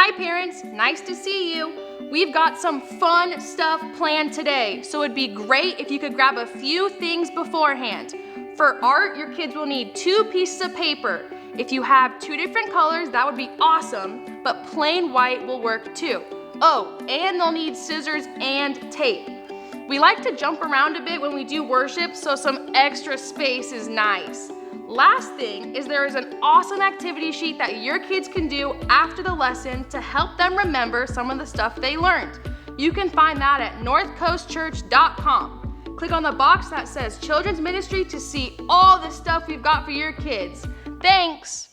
Hi parents, nice to see you. We've got some fun stuff planned today, so it'd be great if you could grab a few things beforehand. For art, your kids will need 2 pieces of paper. If you have 2 different colors, that would be awesome, but plain white will work too. Oh, and they'll need scissors and tape. We like to jump around a bit when we do worship, so some extra space is nice. Last thing is there is an awesome activity sheet that your kids can do after the lesson to help them remember some of the stuff they learned. You can find that at northcoastchurch.com. Click on the box that says Children's Ministry to see all the stuff we've got for your kids. Thanks!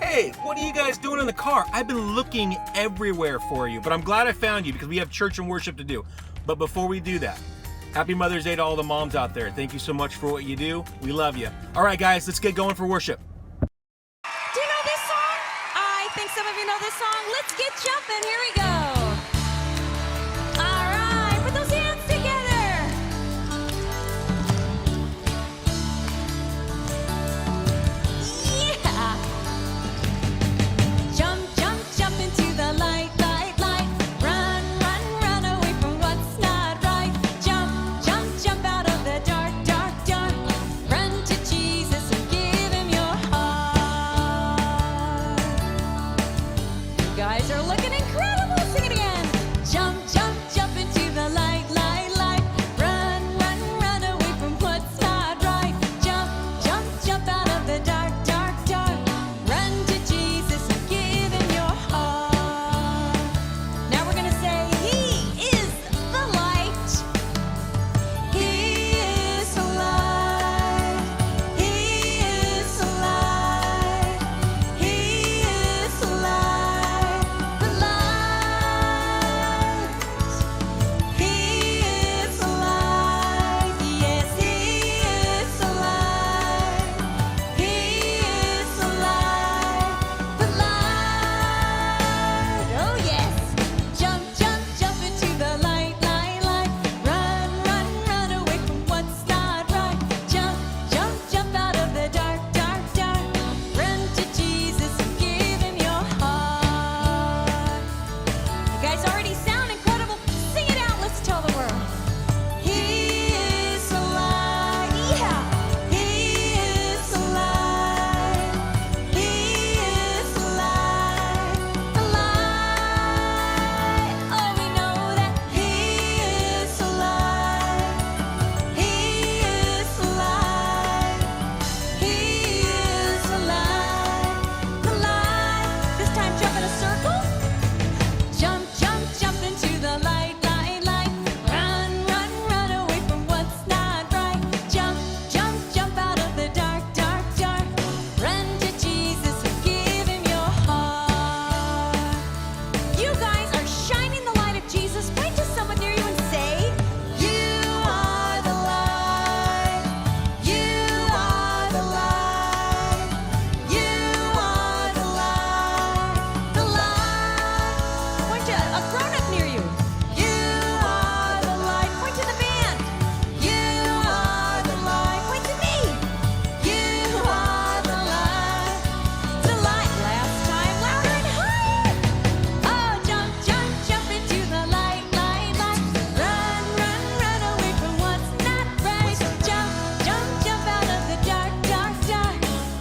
Hey, what are you guys doing in the car? I've been looking everywhere for you, but I'm glad I found you because we have church and worship to do. But before we do that, happy Mother's Day to all the moms out there. Thank you so much for what you do. We love you. All right, guys, let's get going for worship. Do you know this song? I think some of you know this song. Let's get jumping. Here we go. All right, put those hands together. Yeah. Jump, jump, jump into the light, light, light. Run, run, run away from what's not right. Jump, jump, jump out of the dark, dark, dark. Run to Jesus and give him your heart. You guys are looking incredible. Sing it again. Jump, jump, jump into the light, light, light. Run, run, run away from what's not right. Jump, jump, jump out of the dark, dark, dark. Run to Jesus and give him your heart. Now we're gonna say, He is the light. He is alive. He is alive. He is alive. The light. He is alive. Yes, He is alive. He is alive. The light. Oh yes. Jump, jump, jump into the light, light, light. Run, run, run away from what's not right. Jump, jump, jump out of the dark, dark, dark. Run to Jesus and give him your heart. You guys already sound incredible. Sing it out. Let's tell the world. He is alive. Yeah. He is alive. He is alive. The light. Oh, we know that He is alive. He is alive. He is alive. The light. This time jump in a circle. Jump, jump, jump into the light, light, light. Run, run, run away from what's not right. Jump, jump, jump out of the dark, dark, dark. Run to Jesus and give him your heart. You guys are shining the light of Jesus. Point to someone near you and say, You are the light. You are the light. You are the light. The light. Point to a grown-up near you. You are the light. Point to the band. You are the light. Point to me. You are the light. The light. Last time, louder and higher. Oh, jump, jump, jump into the light, light, light. Run, run, run away from what's not right. Jump, jump, jump out of the dark, dark, dark.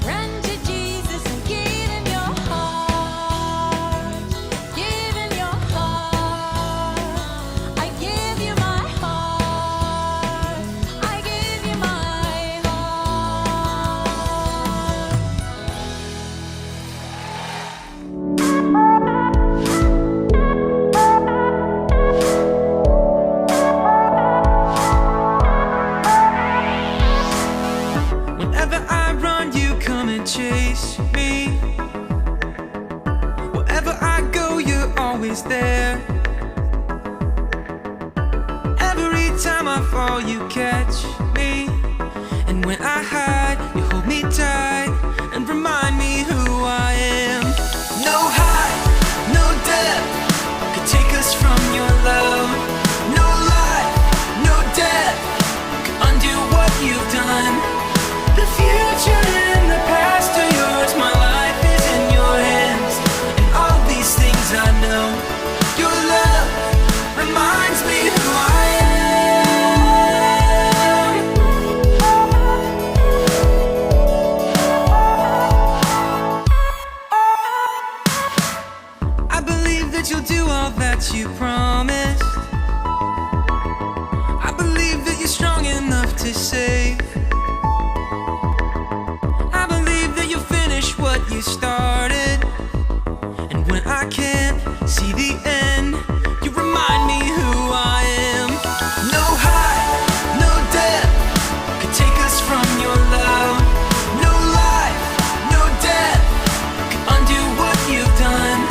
Run to Jesus and give him your heart. Give him your heart. I give you my heart. I give you my Whenever I run, you come and chase me. Wherever I go, you're always there. Every time I fall, you catch me. And when I hide, you hold me tight and remind me who I am. No high. you'll do all that you promised. I believe that you're strong enough to save. I believe that you'll finish what you started. And when I can't see the end, you remind me who I am. No height, no depth could take us from your love. No life, no death could undo what you've done.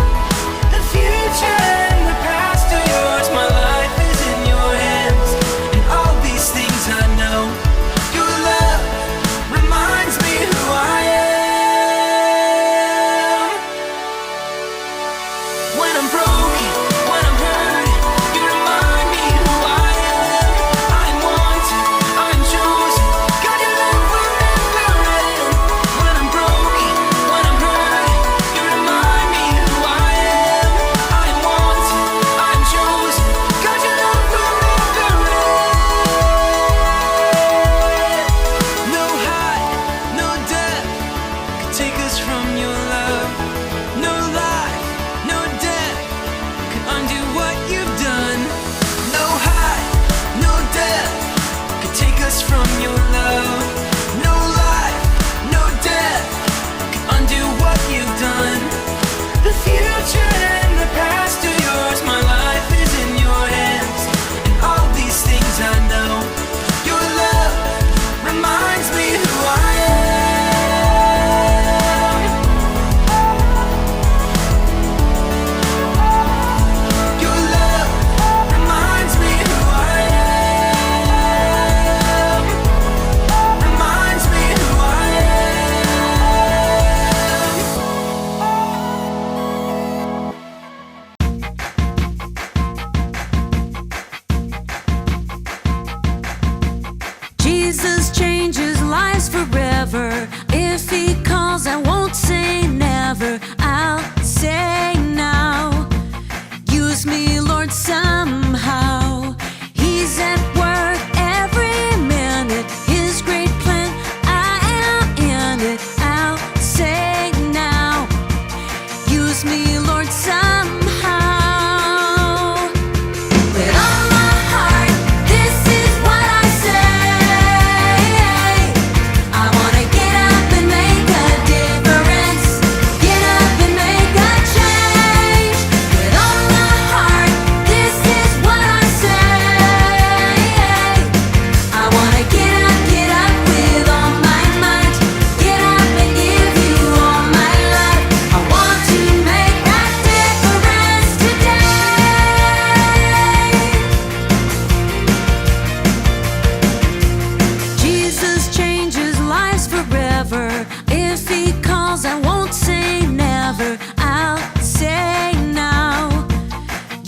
The future and the past are yours. My life is in your hands, and all these things I know. Your love reminds me who I am. When I'm broken, when I'm hurt, you remind me who I am. I'm wanted, I'm chosen. God, your love will never end. When I'm broken, when I'm hurt, you remind me who I am. I'm wanted, I'm chosen. God, your love will never end. No height, no depth could take us from your love. No life, no death could undo what you've done. No height, no depth could take us from your love. No life, no death could undo what you've done. The future and the past are yours. My life is in your hands, and all these things I know. Your love reminds me who I am. Your love reminds me who I am. Reminds me who I Jesus changes lives forever. If he calls, I won't say never. I'll say now. Use me, Lord, somehow. He's at work every minute. His great plan, I am in it. I'll say now. Use me, Lord, somehow. With all my heart, this is what I say. I wanna get up and make a difference. Get up and make a change. With all my heart, this is what I say. I wanna get up with all my might. Get up and give you all my life. I want to make that difference today. Jesus changes lives forever. If he calls, I won't say never. I'll say now.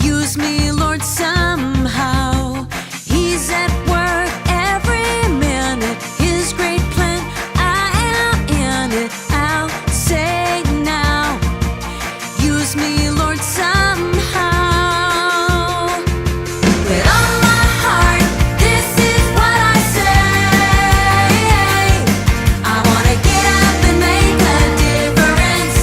Use me, Lord, somehow. He's at work every minute. His great plan, I am in it. I'll say now. Use me, Lord, somehow. With all my heart, this is what I say. I wanna get up and make a difference.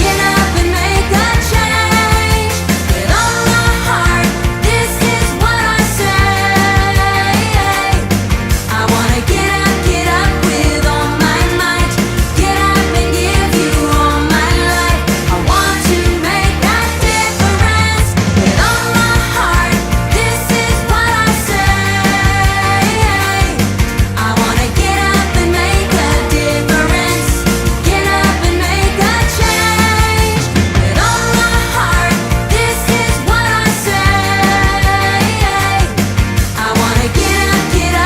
Get up and make a change. With all my heart, this is what I say. I wanna get up with all my might. Get up and give you all my life. I want to make that difference. With all my heart, this is what I say. I wanna get up and make a difference. Get up and make a change. With all my heart, this is what I say. I wanna get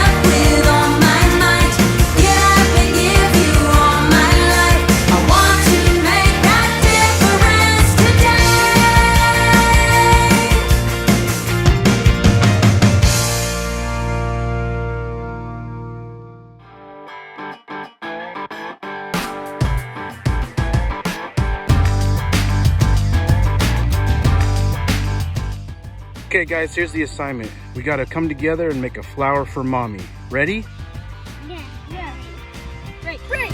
up with all my might. Get up and give you all my life. I want to make that difference today. Okay guys, here's the assignment. We gotta come together and make a flower for mommy. Ready? Yeah. Great.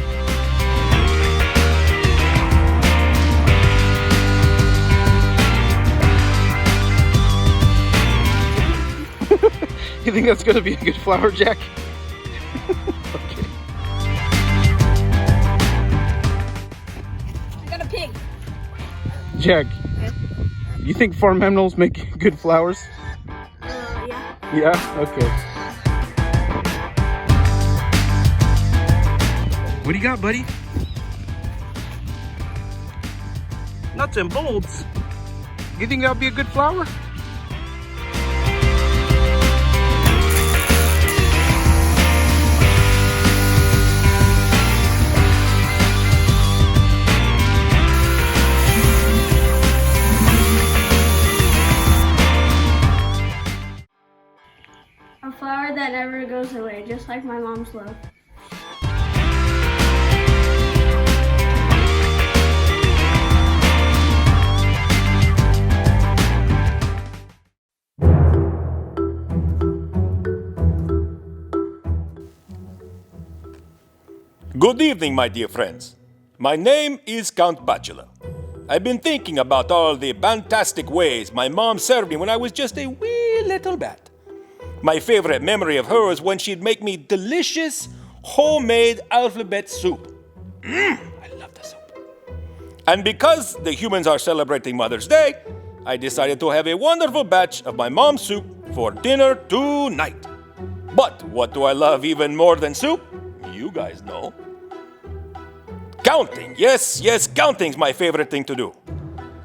think that's gonna be a good flower, Jack? Okay. I got a pig. Jack, you think farm animals make good flowers? Yeah. Yeah? Okay. What do you got, buddy? Nuts and bolts. You think that'll be a good flower? A flower that never goes away, just like my mom's love. Good evening, my dear friends. My name is Count Bachelor. I've been thinking about all the fantastic ways my mom served me when I was just a wee little bat. My favorite memory of her is when she'd make me delicious, homemade alphabet soup. I love the soup. And because the humans are celebrating Mother's Day, I decided to have a wonderful batch of my mom's soup for dinner tonight. But what do I love even more than soup? You guys know. Counting. Yes, counting's my favorite thing to do.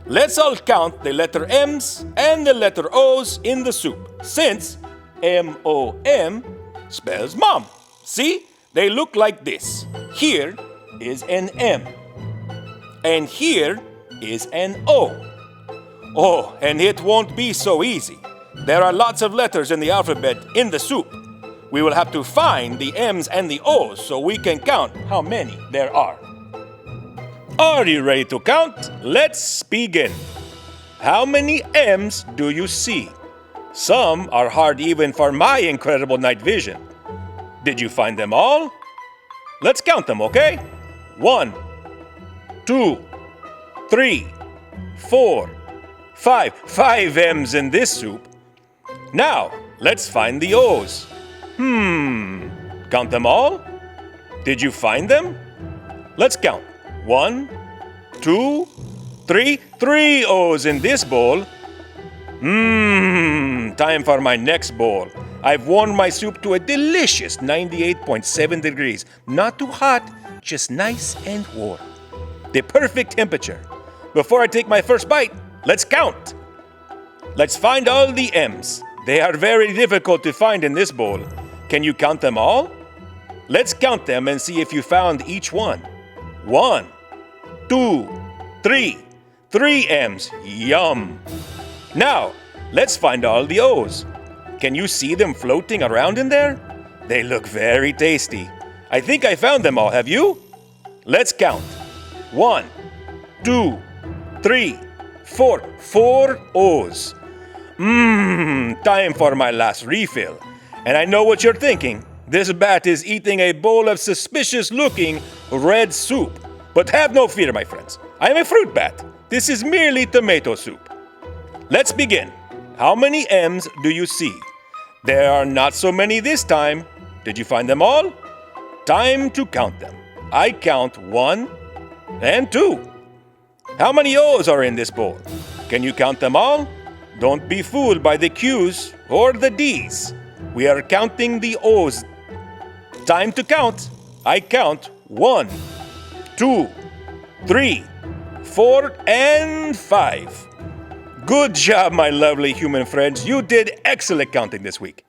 Let's all count the letter M's and the letter O's in the soup, since M-O-M spells mom. See? They look like this. Here is an M. And here is an O. Oh, and it won't be so easy. There are lots of letters in the alphabet in the soup. We will have to find the M's and the O's so we can count how many there are. Are you ready to count? Let's begin. How many M's do you see? Some are hard even for my incredible night vision. Did you find them all? Let's count them, okay? 1, 2, 3, 4, 5. 5 M's in this soup. Now, let's find the O's. Count them all? Did you find them? Let's count. 1, 2, 3. 3 O's in this bowl. Time for my next bowl. I've warmed my soup to a delicious 98.7 degrees. Not too hot, just nice and warm. The perfect temperature. Before I take my first bite, let's count. Let's find all the M's. They are very difficult to find in this bowl. Can you count them all? Let's count them and see if you found each one. 1, 2, 3. 3 M's. Yum. Now, let's find all the O's. Can you see them floating around in there? They look very tasty. I think I found them all. Have you? Let's count. 1, 2, 3, 4. 4 O's. Time for my last refill. And I know what you're thinking. This bat is eating a bowl of suspicious-looking red soup. But have no fear, my friends. I am a fruit bat. This is merely tomato soup. Let's begin. How many M's do you see? There are not so many this time. Did you find them all? Time to count them. I count 1 and 2. How many O's are in this bowl? Can you count them all? Don't be fooled by the Q's or the D's. We are counting the O's. Time to count. I count 1, 2, 3, 4, and 5. Good job, my lovely human friends. You did excellent counting this week.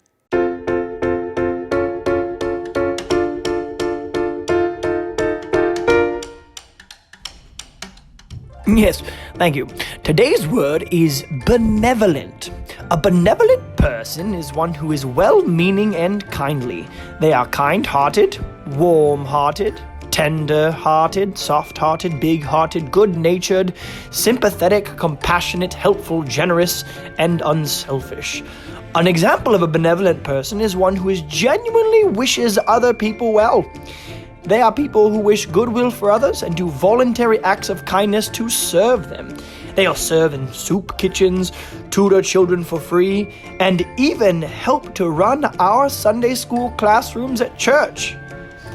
Yes, thank you. Today's word is benevolent. A benevolent person is one who is well-meaning and kindly. They are kind-hearted, warm-hearted, tender-hearted, soft-hearted, big-hearted, good-natured, sympathetic, compassionate, helpful, generous, and unselfish. An example of a benevolent person is one who genuinely wishes other people well. They are people who wish goodwill for others and do voluntary acts of kindness to serve them. They'll serve in soup kitchens, tutor children for free, and even help to run our Sunday school classrooms at church.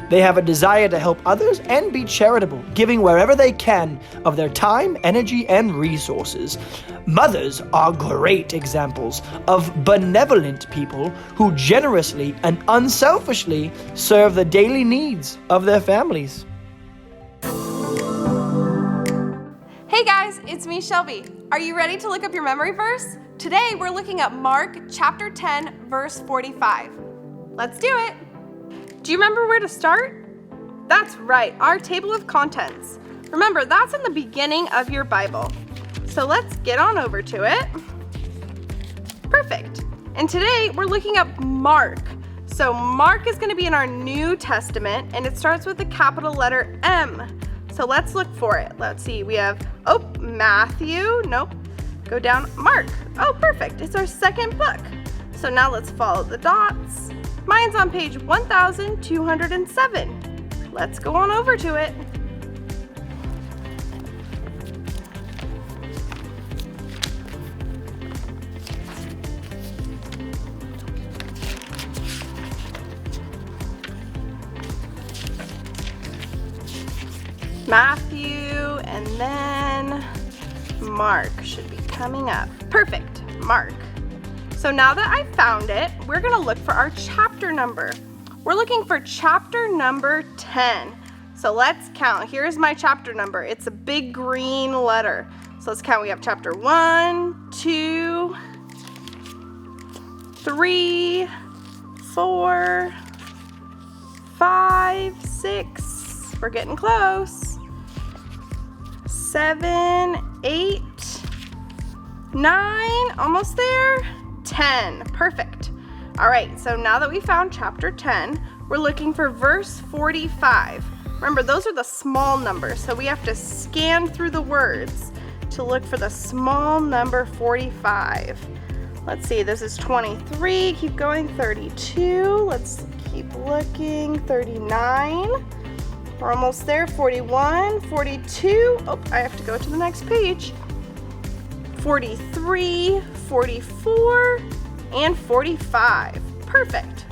They have a desire to help others and be charitable, giving wherever they can of their time, energy, and resources. Mothers are great examples of benevolent people who generously and unselfishly serve the daily needs of their families. Hey guys, it's me, Shelby. Are you ready to look up your memory verse? Today we're looking at Mark chapter 10, verse 45. Let's do it. Do you remember where to start? That's right, our table of contents. Remember, that's in the beginning of your Bible. So let's get on over to it. Perfect. And today we're looking up Mark. So Mark is going to be in our New Testament, and it starts with the capital letter M. So let's look for it. Let's see, we have, Matthew, nope. Go down, Mark. Oh, perfect, it's our second book. So now let's follow the dots. Mine's on page 1207. Let's go on over to it. Matthew, and then Mark should be coming up. Perfect, Mark. So now that I found it, we're gonna look for our chapter number. We're looking for chapter number 10. So let's count. Here's my chapter number. It's a big green letter. So let's count. We have chapter 1, 2, 3, 4, 5, 6. We're getting close. 7, 8, 9, almost there. 10, perfect. All right, so now that we found chapter 10, we're looking for verse 45. Remember, those are the small numbers, so we have to scan through the words to look for the small number 45. Let's see, this is 23, keep going, 32, let's keep looking, 39. We're almost there, 41, 42. Oh, I have to go to the next page. 43, 44, and 45. Perfect.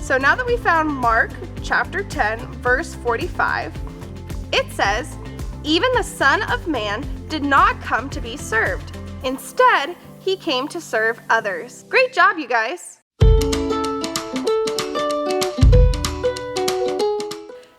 So now that we found Mark chapter 10, verse 45, it says, "Even the Son of Man did not come to be served. Instead, he came to serve others." Great job, you guys.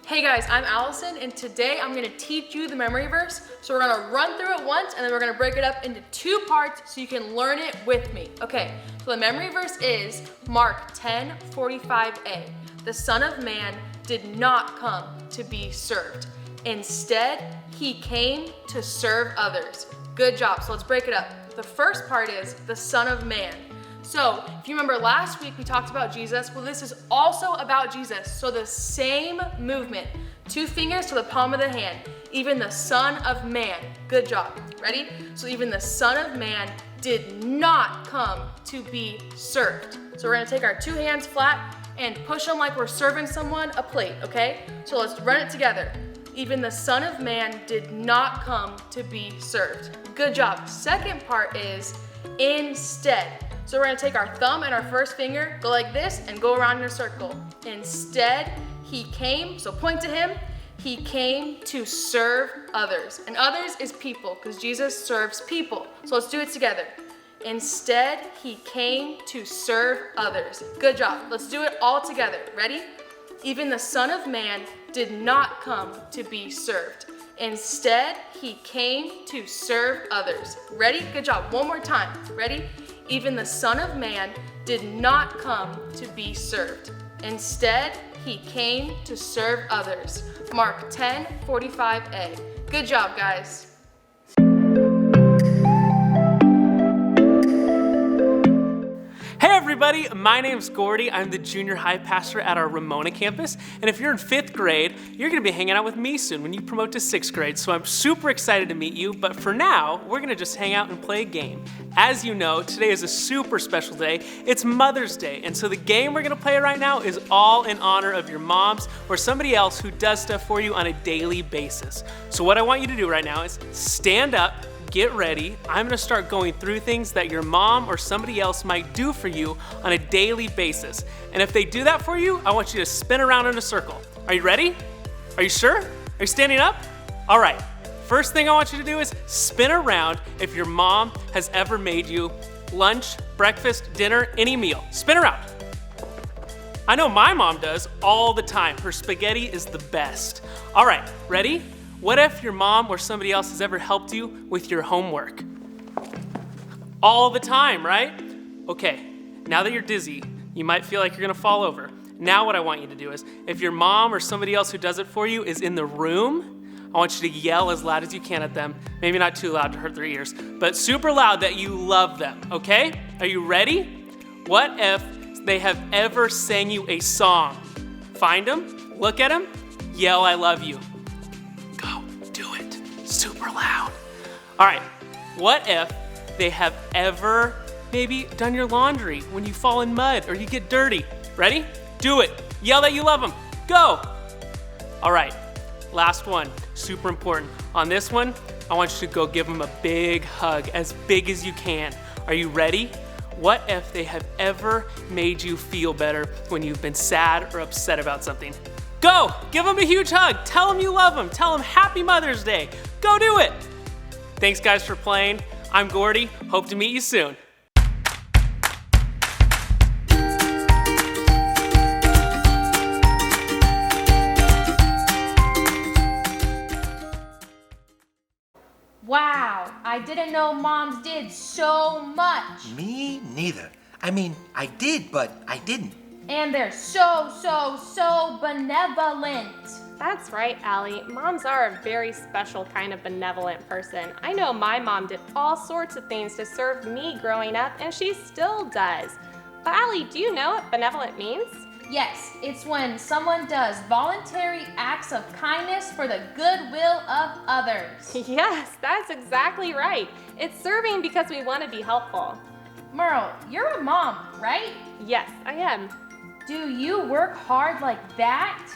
Hey guys, I'm Allison, and today I'm going to teach you the memory verse. So we're going to run through it once, and then we're going to break it up into 2 parts so you can learn it with me. Okay, so the memory verse is Mark 10:45a. The Son of Man did not come to be served. Instead, he came to serve others. Good job. So let's break it up. The first part is the Son of Man. So, if you remember last week we talked about Jesus, well, this is also about Jesus. So the same movement, 2 fingers to the palm of the hand, even the Son of Man. Good job. Ready? So even the Son of Man did not come to be served. So we're gonna take our 2 hands flat and push them like we're serving someone a plate, okay? So let's run it together. Even the Son of Man did not come to be served. Good job. Second part is instead. So we're gonna take our thumb and our first finger, go like this, and go around in a circle. Instead, he came, so point to him, he came to serve others. And others is people, because Jesus serves people. So let's do it together. Instead, he came to serve others. Good job. Let's do it all together. Ready? Even the Son of Man did not come to be served. Instead, he came to serve others. Ready? Good job. One more time. Ready? Even the Son of Man did not come to be served. Instead, he came to serve others. Mark 10:45a. Good job, guys. Hey everybody, my name's Gordy. I'm the junior high pastor at our Ramona campus. And if you're in 5th grade, you're gonna be hanging out with me soon when you promote to 6th grade. So I'm super excited to meet you, but for now, we're gonna just hang out and play a game. As you know, today is a super special day. It's Mother's Day. And so the game we're gonna play right now is all in honor of your moms or somebody else who does stuff for you on a daily basis. So what I want you to do right now is stand up, get ready. I'm gonna start going through things that your mom or somebody else might do for you on a daily basis. And if they do that for you, I want you to spin around in a circle. Are you ready? Are you sure? Are you standing up? All right. First thing I want you to do is spin around if your mom has ever made you lunch, breakfast, dinner, any meal. Spin around. I know my mom does all the time. Her spaghetti is the best. All right, ready? What if your mom or somebody else has ever helped you with your homework? All the time, right? Okay, now that you're dizzy, you might feel like you're gonna fall over. Now what I want you to do is, if your mom or somebody else who does it for you is in the room, I want you to yell as loud as you can at them. Maybe not too loud to hurt their ears, but super loud that you love them, okay? Are you ready? What if they have ever sang you a song? Find them, look at them, yell, I love you. Go, do it, super loud. All right, what if they have ever maybe done your laundry when you fall in mud or you get dirty? Ready? Do it, yell that you love them, go. All right, last one, super important. On this one, I want you to go give them a big hug, as big as you can. Are you ready? What if they have ever made you feel better when you've been sad or upset about something? Go, give them a huge hug. Tell them you love them. Tell them Happy Mother's Day. Go do it. Thanks guys for playing. I'm Gordy. Hope to meet you soon. Wow, I didn't know moms did so much. Me neither. I mean, I did, but I didn't. And they're so benevolent. That's right, Allie. Moms are a very special kind of benevolent person. I know my mom did all sorts of things to serve me growing up, and she still does. But Allie, do you know what benevolent means? Yes, it's when someone does voluntary acts of kindness for the goodwill of others. Yes, that's exactly right. It's serving because we want to be helpful. Merle, you're a mom, right? Yes, I am. Do you work hard like that?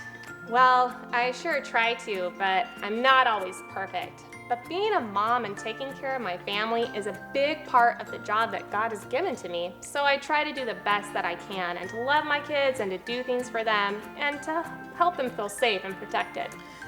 Well, I sure try to, but I'm not always perfect. But being a mom and taking care of my family is a big part of the job that God has given to me. So I try to do the best that I can and to love my kids and to do things for them and to help them feel safe and protected.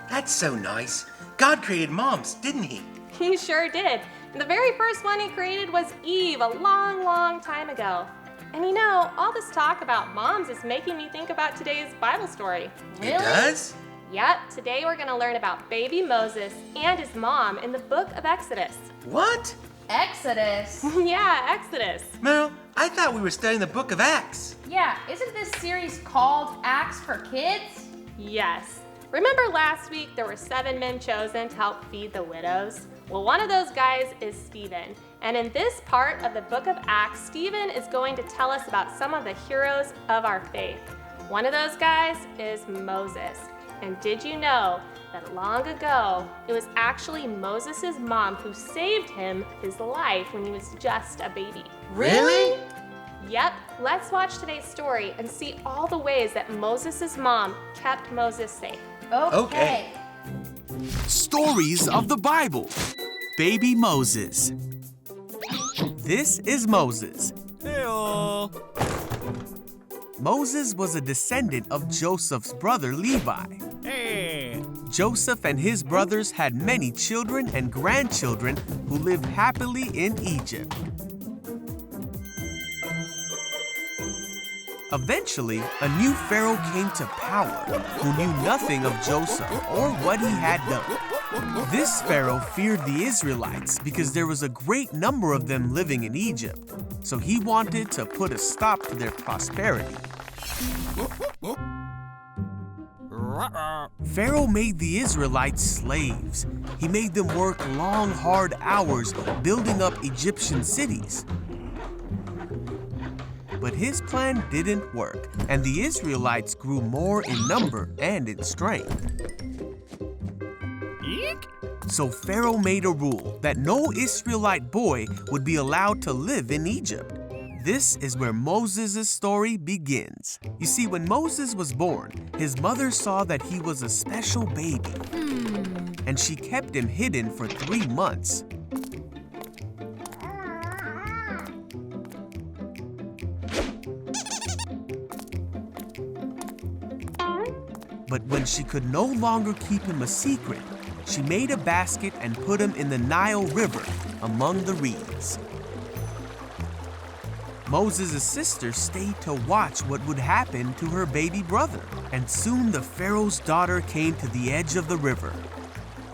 That's so nice. God created moms, didn't he? He sure did. And the very first one he created was Eve a long time ago. And you know, all this talk about moms is making me think about today's Bible story. Really? It does? Yep, today we're gonna learn about baby Moses and his mom in the book of Exodus. What? Exodus? Yeah, Exodus. Mel, I thought we were studying the book of Acts. Yeah, isn't this series called Acts for Kids? Yes. Remember last week there were 7 men chosen to help feed the widows? Well, one of those guys is Stephen. And in this part of the book of Acts, Stephen is going to tell us about some of the heroes of our faith. One of those guys is Moses. And did you know that long ago, it was actually Moses' mom who saved him his life when he was just a baby? Really? Yep, let's watch today's story and see all the ways that Moses' mom kept Moses safe. Okay. Stories of the Bible. Baby Moses. This is Moses. Hey-o. Moses was a descendant of Joseph's brother Levi. Hey. Joseph and his brothers had many children and grandchildren who lived happily in Egypt. Eventually, a new pharaoh came to power who knew nothing of Joseph or what he had done. This pharaoh feared the Israelites because there was a great number of them living in Egypt, so he wanted to put a stop to their prosperity. Pharaoh made the Israelites slaves. He made them work long, hard hours building up Egyptian cities. But his plan didn't work, and the Israelites grew more in number and in strength. Eek. So Pharaoh made a rule that no Israelite boy would be allowed to live in Egypt. This is where Moses' story begins. You see, when Moses was born, his mother saw that he was a special baby, and she kept him hidden for 3 months. But when she could no longer keep him a secret, she made a basket and put him in the Nile River among the reeds. Moses' sister stayed to watch what would happen to her baby brother, and soon the Pharaoh's daughter came to the edge of the river.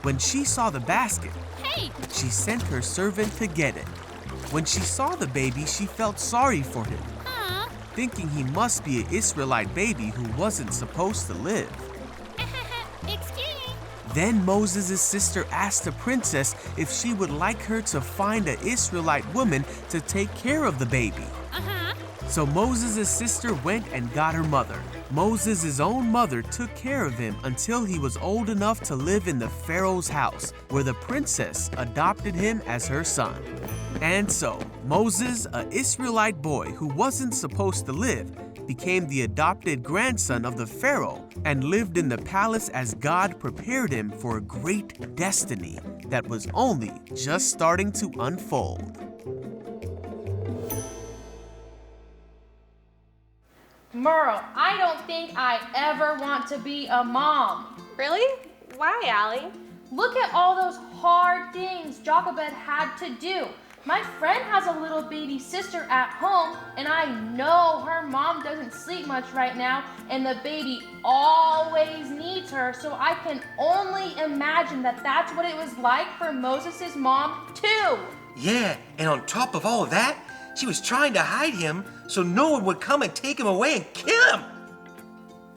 When she saw the basket, she sent her servant to get it. When she saw the baby, she felt sorry for him, thinking he must be an Israelite baby who wasn't supposed to live. Then Moses' sister asked the princess if she would like her to find an Israelite woman to take care of the baby. So Moses' sister went and got her mother. Moses' own mother took care of him until he was old enough to live in the Pharaoh's house, where the princess adopted him as her son. And so, Moses, an Israelite boy who wasn't supposed to live, became the adopted grandson of the Pharaoh and lived in the palace as God prepared him for a great destiny that was only just starting to unfold. Merle, I don't think I ever want to be a mom. Really? Why, Allie? Look at all those hard things Jochebed had to do. My friend has a little baby sister at home, and I know her mom doesn't sleep much right now, and the baby always needs her, so I can only imagine that that's what it was like for Moses' mom, too. Yeah, and on top of all of that, she was trying to hide him so no one would come and take him away and kill him.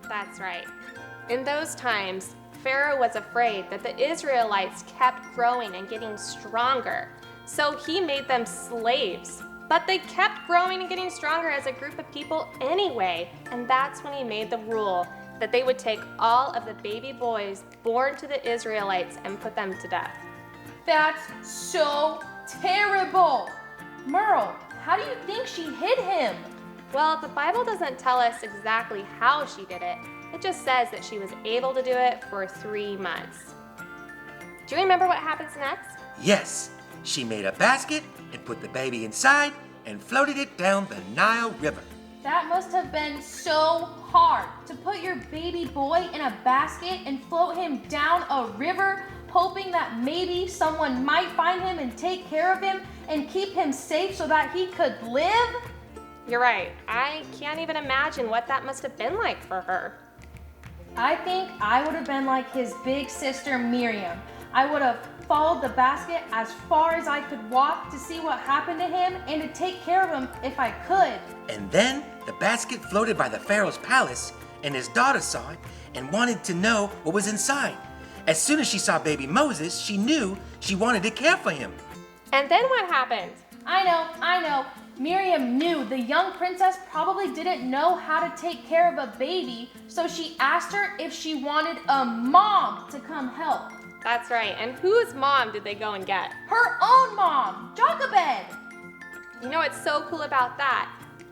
That's right. In those times, Pharaoh was afraid that the Israelites kept growing and getting stronger. So he made them slaves. But they kept growing and getting stronger as a group of people anyway. And that's when he made the rule that they would take all of the baby boys born to the Israelites and put them to death. That's so terrible. Merle, how do you think she hid him? Well, the Bible doesn't tell us exactly how she did it. It just says that she was able to do it for 3 months. Do you remember what happens next? Yes, she made a basket and put the baby inside and floated it down the Nile River. That must have been so hard to put your baby boy in a basket and float him down a river, hoping that maybe someone might find him and take care of him and keep him safe so that he could live? You're right. I can't even imagine what that must have been like for her. I think I would have been like his big sister Miriam. I would have followed the basket as far as I could walk to see what happened to him and to take care of him if I could. And then the basket floated by the Pharaoh's palace, and his daughter saw it and wanted to know what was inside. As soon as she saw baby Moses, she knew she wanted to care for him. And then what happened? I know. Miriam knew the young princess probably didn't know how to take care of a baby, so she asked her if she wanted a mom to come help. That's right. And whose mom did they go and get? Her own mom, Jochebed. You know what's so cool about that?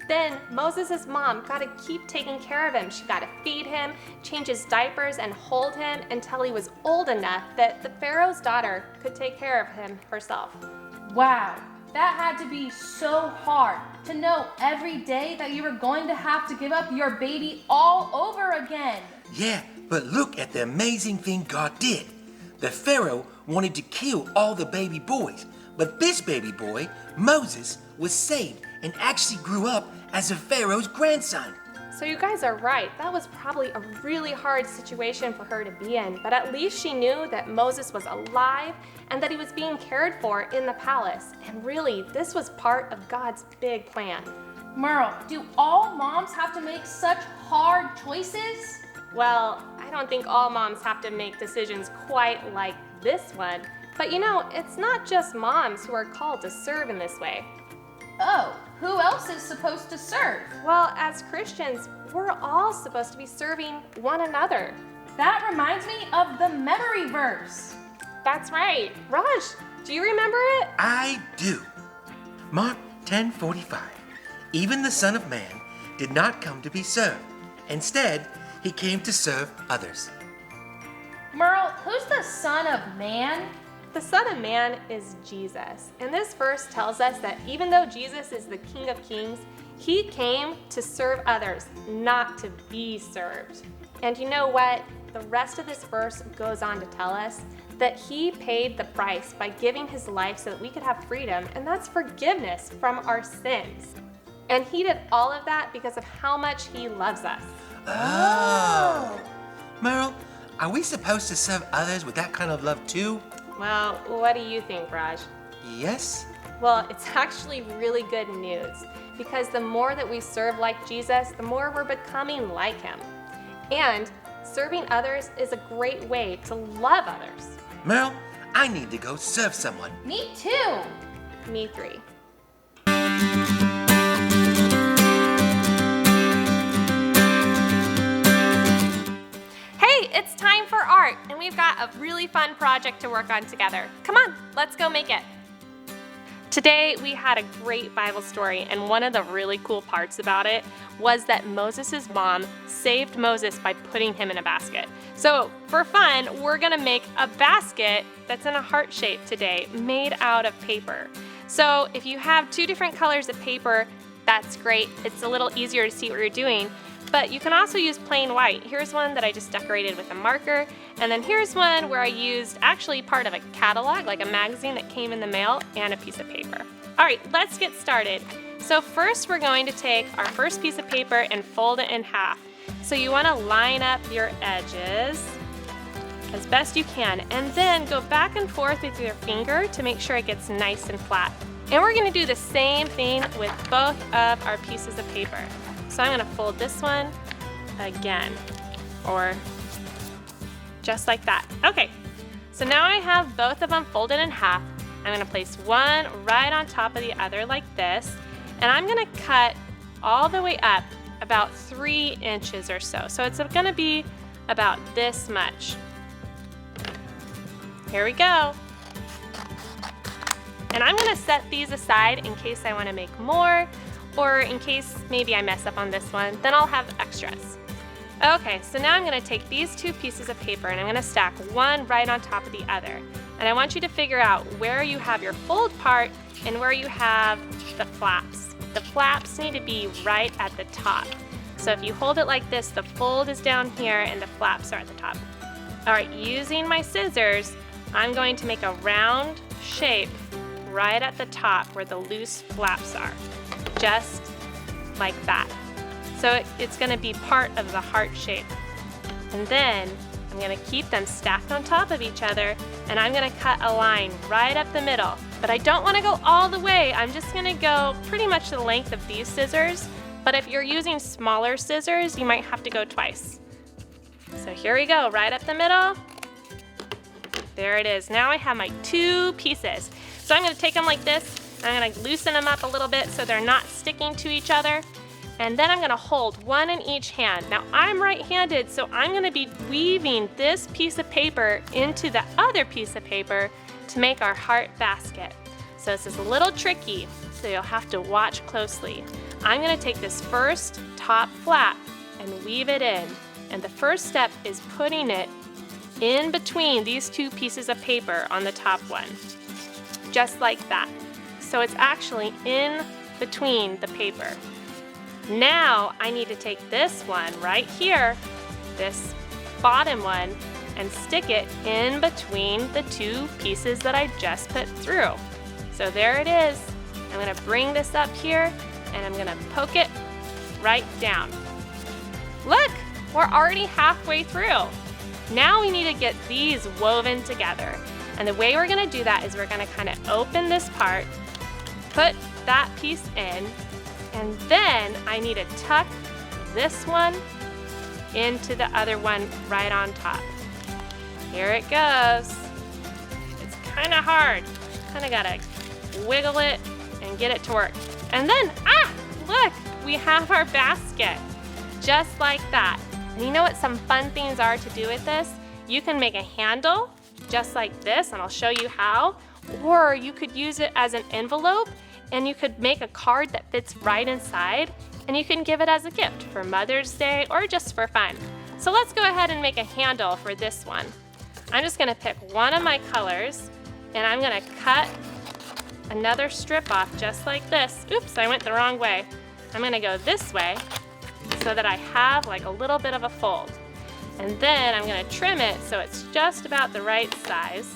Then Moses' mom got to keep taking care of him. She got to feed him, change his diapers, and hold him until he was old enough that the Pharaoh's daughter could take care of him herself. Wow, that had to be so hard to know every day that you were going to have to give up your baby all over again. Yeah, but look at the amazing thing God did. The Pharaoh wanted to kill all the baby boys, but this baby boy, Moses, was saved and actually grew up as a Pharaoh's grandson. So you guys are right. That was probably a really hard situation for her to be in, but at least she knew that Moses was alive and that he was being cared for in the palace. And really, this was part of God's big plan. Merle, do all moms have to make such hard choices? Well, I don't think all moms have to make decisions quite like this one. But you know, it's not just moms who are called to serve in this way. Oh, who else is supposed to serve? Well, as Christians, we're all supposed to be serving one another. That reminds me of the memory verse. That's right. Raj, do you remember it? I do. Mark 10:45. Even the Son of Man did not come to be served. Instead, he came to serve others. Merle, who's the Son of Man? The Son of Man is Jesus. And this verse tells us that even though Jesus is the King of Kings, he came to serve others, not to be served. And you know what? the rest of this verse goes on to tell us that he paid the price by giving his life so that we could have freedom, and that's forgiveness from our sins. And he did all of that because of how much he loves us. Oh. Merle, are we supposed to serve others with that kind of love too? Well, what do you think, Raj? Yes? Well, it's actually really good news because the more that we serve like Jesus, the more we're becoming like him. And serving others is a great way to love others. Merle, I need to go serve someone. Me too. Me 3. Hey, it's time for art, and we've got a really fun project to work on together. Come on, let's go make it. Today, we had a great Bible story, and one of the really cool parts about it was that Moses' mom saved Moses by putting him in a basket. So, for fun, we're gonna make a basket that's in a heart shape today, made out of paper. So, if you have 2 different colors of paper, that's great. It's a little easier to see what you're doing. But you can also use plain white. Here's one that I just decorated with a marker. And then here's one where I used actually part of a catalog, like a magazine that came in the mail, and a piece of paper. All right, let's get started. So first we're going to take our first piece of paper and fold it in half. So you want to line up your edges as best you can, and then go back and forth with your finger to make sure it gets nice and flat. And we're going to do the same thing with both of our pieces of paper. So I'm going to fold this one again, or just like that. Okay, so now I have both of them folded in half. I'm going to place one right on top of the other like this, and I'm going to cut all the way up about 3 inches or so. So it's going to be about this much. Here we go. And I'm going to set these aside in case I want to make more, or in case maybe I mess up on this one, then I'll have extras. Okay, so now I'm going to take these 2 pieces of paper and I'm going to stack one right on top of the other. And I want you to figure out where you have your fold part and where you have the flaps. The flaps need to be right at the top. So if you hold it like this, the fold is down here and the flaps are at the top. All right, using my scissors, I'm going to make a round shape right at the top where the loose flaps are. Just like that. So it's going to be part of the heart shape. And then I'm going to keep them stacked on top of each other, and I'm going to cut a line right up the middle. But I don't want to go all the way. I'm just going to go pretty much the length of these scissors. But if you're using smaller scissors, you might have to go twice. So here we go, right up the middle. There it is. Now I have my 2 pieces. So I'm going to take them like this. I'm going to loosen them up a little bit so they're not sticking to each other. And then I'm going to hold one in each hand. Now I'm right-handed, so I'm going to be weaving this piece of paper into the other piece of paper to make our heart basket. So this is a little tricky, so you'll have to watch closely. I'm going to take this first top flap and weave it in. And the first step is putting it in between these 2 pieces of paper on the top one. Just like that. So it's actually in between the paper. Now I need to take this one right here, this bottom one, and stick it in between the 2 pieces that I just put through. So there it is. I'm going to bring this up here and I'm going to poke it right down. Look, we're already halfway through. Now we need to get these woven together. And the way we're going to do that is we're going to kind of open this part, put that piece in, and then I need to tuck this one into the other one right on top. Here it goes. It's kind of hard. Kind of got to wiggle it and get it to work. And then, look, we have our basket. Just like that. And you know what some fun things are to do with this? You can make a handle just like this, and I'll show you how. Or you could use it as an envelope, and you could make a card that fits right inside, and you can give it as a gift for Mother's Day or just for fun. So let's go ahead and make a handle for this one. I'm just going to pick one of my colors, and I'm going to cut another strip off just like this. Oops, I went the wrong way. I'm going to go this way so that I have like a little bit of a fold. And then I'm gonna trim it so it's just about the right size.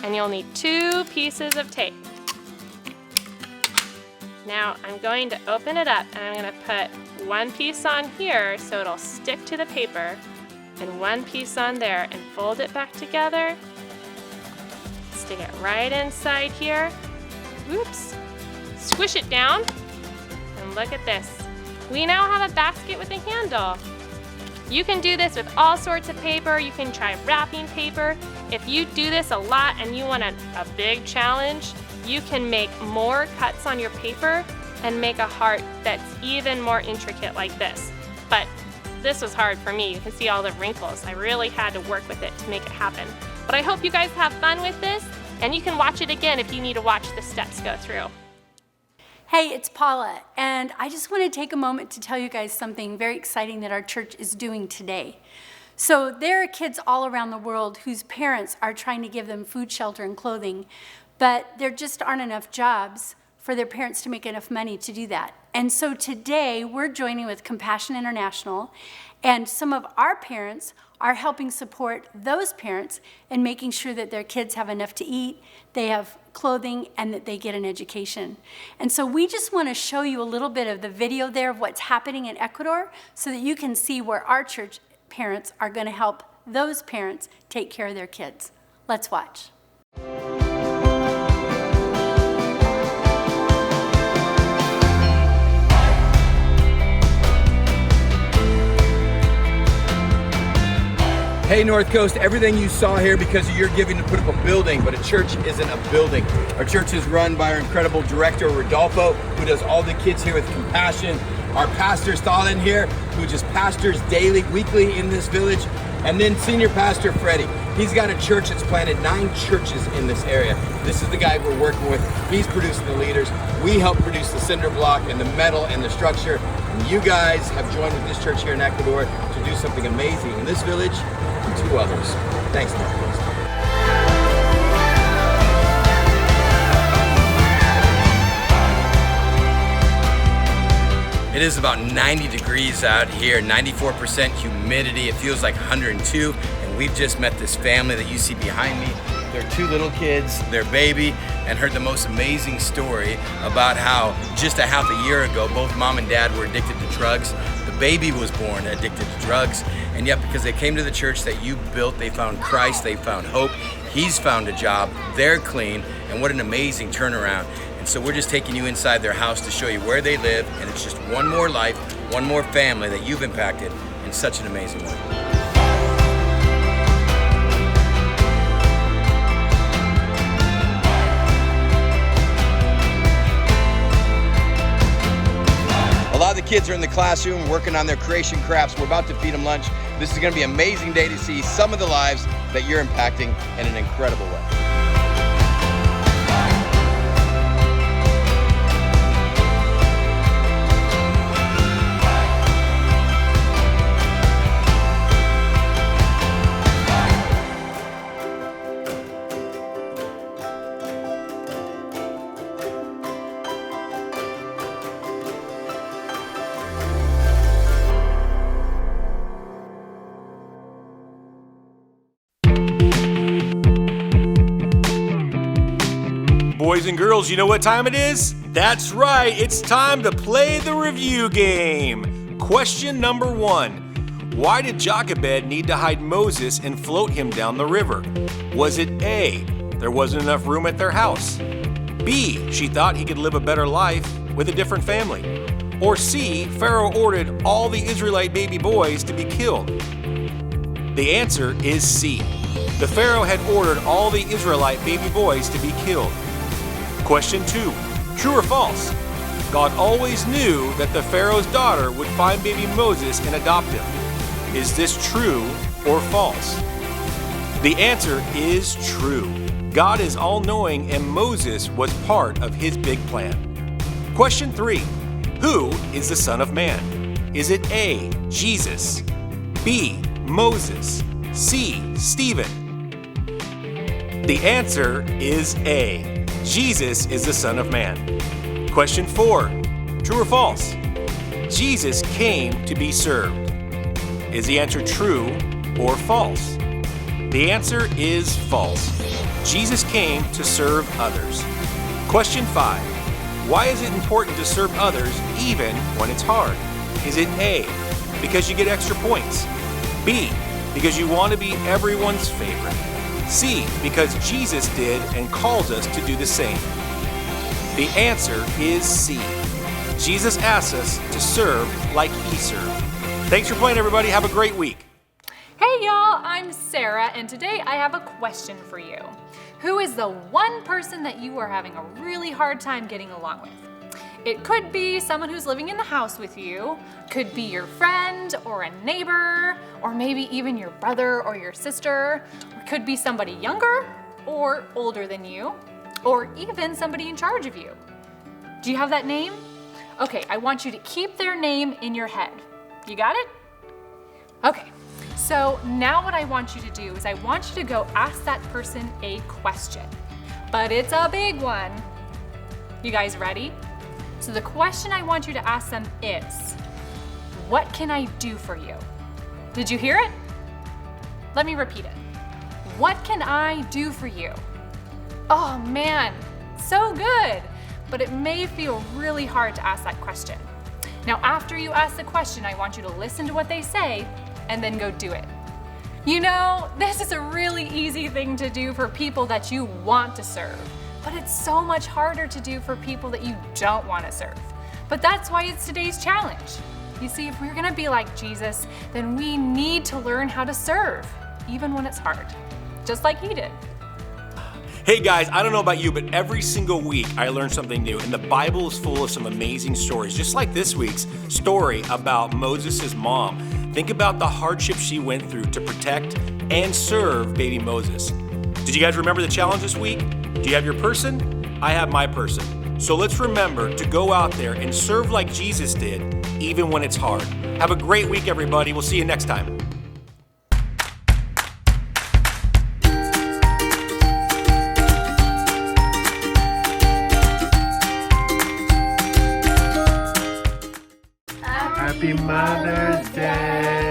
And you'll need 2 pieces of tape. Now I'm going to open it up and I'm gonna put 1 piece on here so it'll stick to the paper, and 1 piece on there, and fold it back together. Stick it right inside here. Whoops. Squish it down, and look at this. We now have a basket with a handle. You can do this with all sorts of paper. You can try wrapping paper. If you do this a lot and you want a big challenge, you can make more cuts on your paper and make a heart that's even more intricate like this. But this was hard for me. You can see all the wrinkles. I really had to work with it to make it happen. But I hope you guys have fun with this, and you can watch it again if you need to watch the steps go through. Hey, it's Paula, and I just want to take a moment to tell you guys something very exciting that our church is doing today. So there are kids all around the world whose parents are trying to give them food, shelter, and clothing, but there just aren't enough jobs for their parents to make enough money to do that. And so today we're joining with Compassion International, and some of our parents are helping support those parents in making sure that their kids have enough to eat, they have clothing, and that they get an education. And so we just want to show you a little bit of the video there of what's happening in Ecuador so that you can see where our church parents are going to help those parents take care of their kids. Let's watch. Hey North Coast, everything you saw here because of your giving to put up a building, but a church isn't a building. Our church is run by our incredible director, Rodolfo, who does all the kids here with compassion. Our pastor, Stalin here, who just pastors daily, weekly in this village. And then senior pastor, Freddie. He's got a church that's planted 9 churches in this area. This is the guy we're working with. He's producing the leaders. We help produce the cinder block and the metal and the structure. And you guys have joined with this church here in Ecuador to do something amazing in this village and 2 others. Thanks, North Coast. It is about 90 degrees out here, 94% humidity. It feels like 102, and we've just met this family that you see behind me. They're 2 little kids, their baby, and heard the most amazing story about how just a half a year ago, both mom and dad were addicted to drugs. The baby was born addicted to drugs, and yet because they came to the church that you built, they found Christ, they found hope. He's found a job, they're clean, and what an amazing turnaround. And so we're just taking you inside their house to show you where they live, and it's just one more life, one more family that you've impacted in such an amazing way. A lot of the kids are in the classroom working on their creation crafts. We're about to feed them lunch. This is going to be an amazing day to see some of the lives that you're impacting in an incredible way. Boys and girls, you know what time it is? That's right, it's time to play the review game. Question number 1. Why did Jochebed need to hide Moses and float him down the river? Was it A, there wasn't enough room at their house? B, she thought he could live a better life with a different family? Or C, Pharaoh ordered all the Israelite baby boys to be killed? The answer is C. The Pharaoh had ordered all the Israelite baby boys to be killed. Question 2. True or false? God always knew that the Pharaoh's daughter would find baby Moses and adopt him. Is this true or false? The answer is true. God is all-knowing and Moses was part of his big plan. Question 3. Who is the Son of Man? Is it A, Jesus, B, Moses, C, Stephen? The answer is A. Jesus is the Son of Man. Question 4. True or false? Jesus came to be served. Is the answer true or false? The answer is false. Jesus came to serve others. Question 5. Why is it important to serve others even when it's hard? Is it A, because you get extra points? B, because you want to be everyone's favorite? C, because Jesus did and calls us to do the same? The answer is C. Jesus asks us to serve like he served. Thanks for playing, everybody. Have a great week. Hey y'all, I'm Sarah, and today I have a question for you. Who is the one person that you are having a really hard time getting along with? It could be someone who's living in the house with you, could be your friend or a neighbor, or maybe even your brother or your sister, or could be somebody younger or older than you, or even somebody in charge of you. Do you have that name? Okay, I want you to keep their name in your head. You got it? Okay, so now what I want you to do is I want you to go ask that person a question, but it's a big one. You guys ready? So the question I want you to ask them is, what can I do for you? Did you hear it? Let me repeat it. What can I do for you? Oh man, so good, but it may feel really hard to ask that question. Now, after you ask the question, I want you to listen to what they say and then go do it. You know, this is a really easy thing to do for people that you want to serve, but it's so much harder to do for people that you don't want to serve. But that's why it's today's challenge. You see, if we're gonna be like Jesus, then we need to learn how to serve, even when it's hard, just like he did. Hey guys, I don't know about you, but every single week I learn something new, and the Bible is full of some amazing stories, just like this week's story about Moses' mom. Think about the hardship she went through to protect and serve baby Moses. Did you guys remember the challenge this week? Do you have your person? I have my person. So let's remember to go out there and serve like Jesus did, even when it's hard. Have a great week, everybody. We'll see you next time. Happy Mother's Day.